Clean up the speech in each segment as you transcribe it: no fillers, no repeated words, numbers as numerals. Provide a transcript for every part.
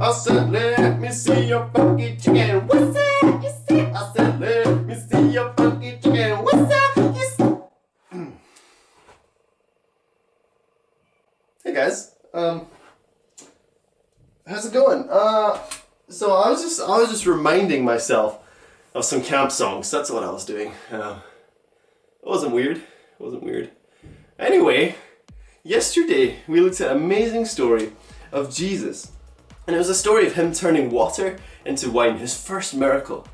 I said, let me see your funky chicken. What's that you say? I said, let me see your funky chicken. What's that you say? Hey guys, how's it going? So I was just reminding myself of some camp songs. That's what I was doing. It wasn't weird. It wasn't weird. Anyway, yesterday we looked at an amazing story of Jesus. And it was a story of him turning water into wine, his first miracle.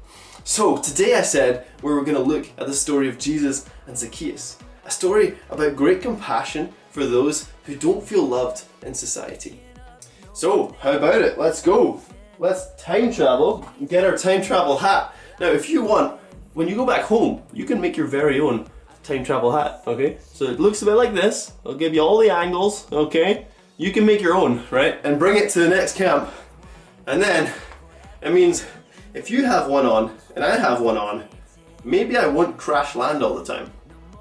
So today I said we were going to look at the story of Jesus and Zacchaeus. A story about great compassion for those who don't feel loved in society. So, how about it? Let's go. Let's time travel and get our time travel hat. Now, if you want, when you go back home, you can make your very own time travel hat, okay? So it looks a bit like this. I'll give you all the angles, okay? You can make your own, right? And bring it to the next camp. And then, it means if you have one on and I have one on, maybe I won't crash land all the time.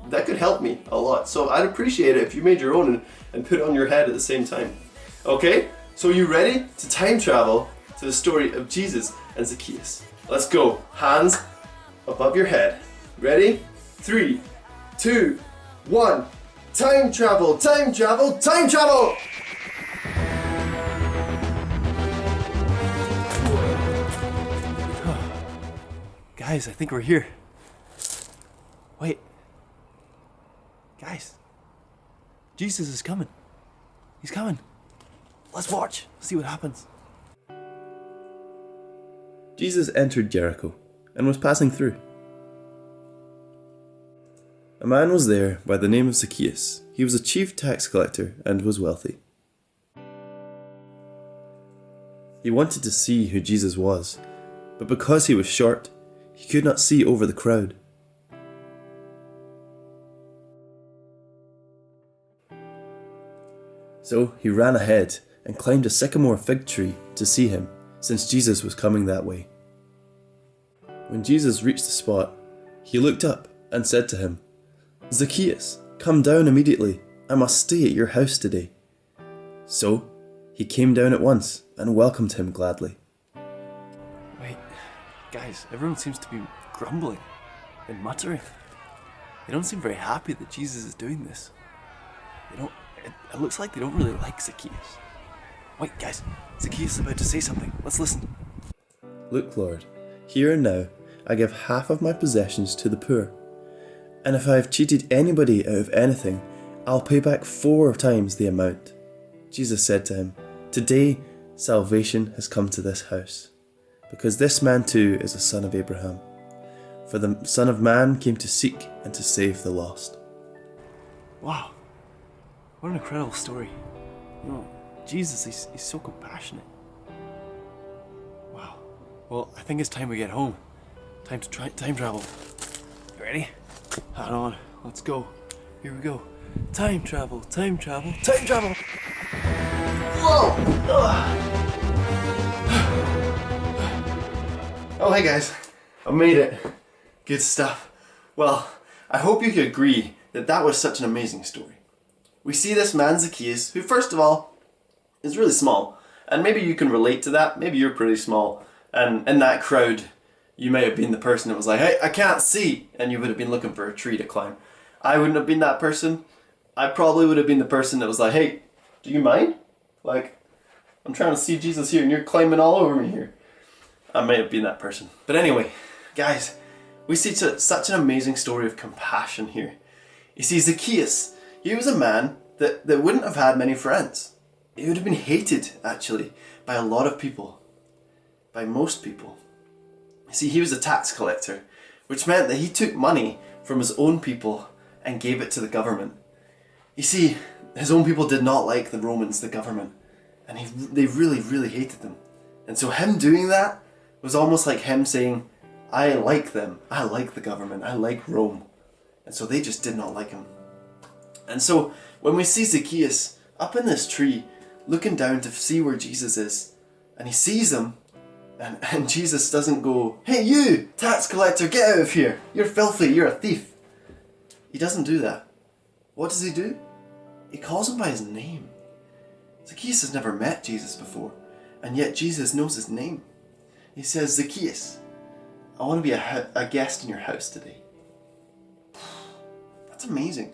That could help me a lot. So I'd appreciate it if you made your own and put it on your head at the same time. Okay? So you ready to time travel to the story of Jesus and Zacchaeus? Let's go. Hands above your head. Ready? 3, 2, 1. Time travel, time travel, time travel! Guys, I think we're here. Wait. Guys. Jesus is coming. He's coming. Let's watch. See what happens. Jesus entered Jericho and was passing through. A man was there by the name of Zacchaeus. He was a chief tax collector and was wealthy. He wanted to see who Jesus was, but because he was short, he could not see over the crowd. So he ran ahead and climbed a sycamore fig tree to see him, since Jesus was coming that way. When Jesus reached the spot, he looked up and said to him, "Zacchaeus, come down immediately. I must stay at your house today." So he came down at once and welcomed him gladly. Wait, guys, everyone seems to be grumbling and muttering. They don't seem very happy that Jesus is doing this. It looks like they don't really like Zacchaeus. Wait, guys, Zacchaeus is about to say something. Let's listen. "Look, Lord, here and now I give half of my possessions to the poor. And if I have cheated anybody out of anything, I'll pay back 4 times the amount." Jesus said to him, "Today salvation has come to this house, because this man too is a son of Abraham. For the Son of Man came to seek and to save the lost." Wow, what an incredible story. You know, Jesus, he's so compassionate. Wow. Well, I think it's time we get home. Time to try time travel. You ready? Hang on, let's go. Here we go. Time travel, time travel, time travel! Whoa! Oh, hey guys. I made it. Good stuff. Well, I hope you could agree that that was such an amazing story. We see this man Zacchaeus, who first of all, is really small. And maybe you can relate to that. Maybe you're pretty small. And in that crowd, you may have been the person that was like, "Hey, I can't see," and you would have been looking for a tree to climb. I wouldn't have been that person. I probably would have been the person that was like, "Hey, do you mind? Like, I'm trying to see Jesus here and you're climbing all over me here." I may have been that person. But anyway, guys, we see such an amazing story of compassion here. You see, Zacchaeus, he was a man that wouldn't have had many friends. He would have been hated, actually, by a lot of people. By most people. See, he was a tax collector, which meant that he took money from his own people and gave it to the government. You see, his own people did not like the Romans, the government, and they really, really hated them. And so him doing that was almost like him saying, "I like them, I like the government, I like Rome." And so they just did not like him. And so when we see Zacchaeus up in this tree, looking down to see where Jesus is, and he sees him, and Jesus doesn't go, "Hey you, tax collector, get out of here. You're filthy, you're a thief." He doesn't do that. What does he do? He calls him by his name. Zacchaeus has never met Jesus before. And yet Jesus knows his name. He says, Zacchaeus, I want to be a guest in your house today. That's amazing.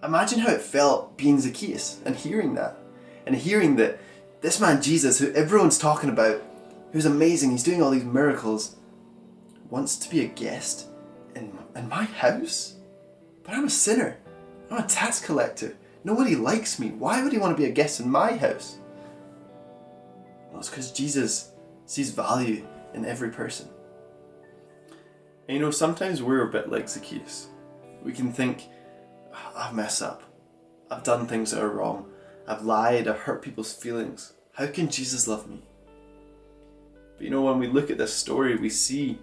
Imagine how it felt being Zacchaeus and hearing that. And hearing that this man Jesus, who everyone's talking about, who's amazing, he's doing all these miracles, wants to be a guest in my house? But I'm a sinner. I'm a tax collector. Nobody likes me. Why would he want to be a guest in my house? Well, it's because Jesus sees value in every person. And you know, sometimes we're a bit like Zacchaeus. We can think, I've messed up. I've done things that are wrong. I've lied. I've hurt people's feelings. How can Jesus love me? But you know, when we look at this story, we see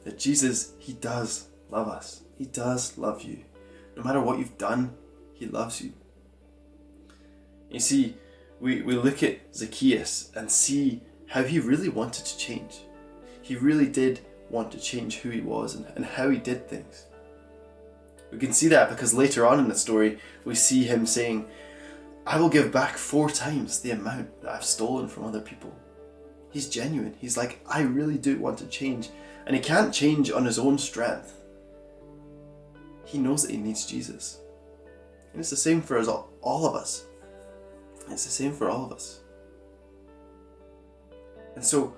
that Jesus, he does love us. He does love you. No matter what you've done, he loves you. You see, we look at Zacchaeus and see how he really wanted to change. He really did want to change who he was and how he did things. We can see that because later on in the story, we see him saying, I will give back 4 times the amount that I've stolen from other people. He's genuine. He's like, I really do want to change. And he can't change on his own strength. He knows that he needs Jesus. And it's the same for us, all of us. It's the same for all of us. And so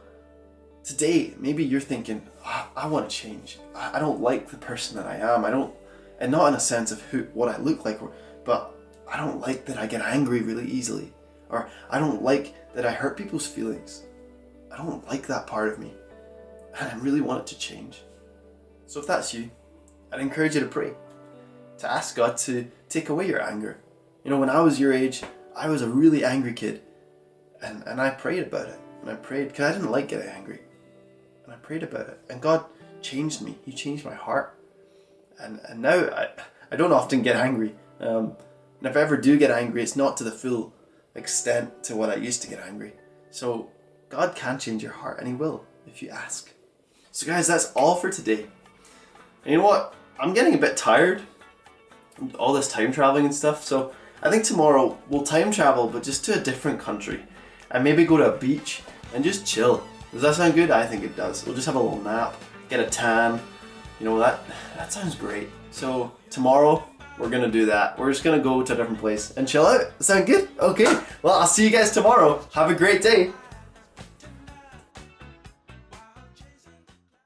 today, maybe you're thinking, I want to change. I don't like the person that I am. And not in a sense of what I look like, but I don't like that I get angry really easily. Or I don't like that I hurt people's feelings. I don't like that part of me. And I really want it to change. So if that's you, I'd encourage you to pray. To ask God to take away your anger. You know, when I was your age, I was a really angry kid. And I prayed about it. And I prayed because I didn't like getting angry. And I prayed about it. And God changed me. He changed my heart. And now I don't often get angry. And if I ever do get angry, it's not to the full extent to what I used to get angry. So God can change your heart, and he will if you ask. So guys, that's all for today. And you know what? I'm getting a bit tired. All this time traveling and stuff. So I think tomorrow we'll time travel, but just to a different country. And maybe go to a beach and just chill. Does that sound good? I think it does. We'll just have a little nap, get a tan. You know, that sounds great. So tomorrow we're gonna do that. We're just gonna go to a different place and chill out. Sound good? Okay. Well, I'll see you guys tomorrow. Have a great day.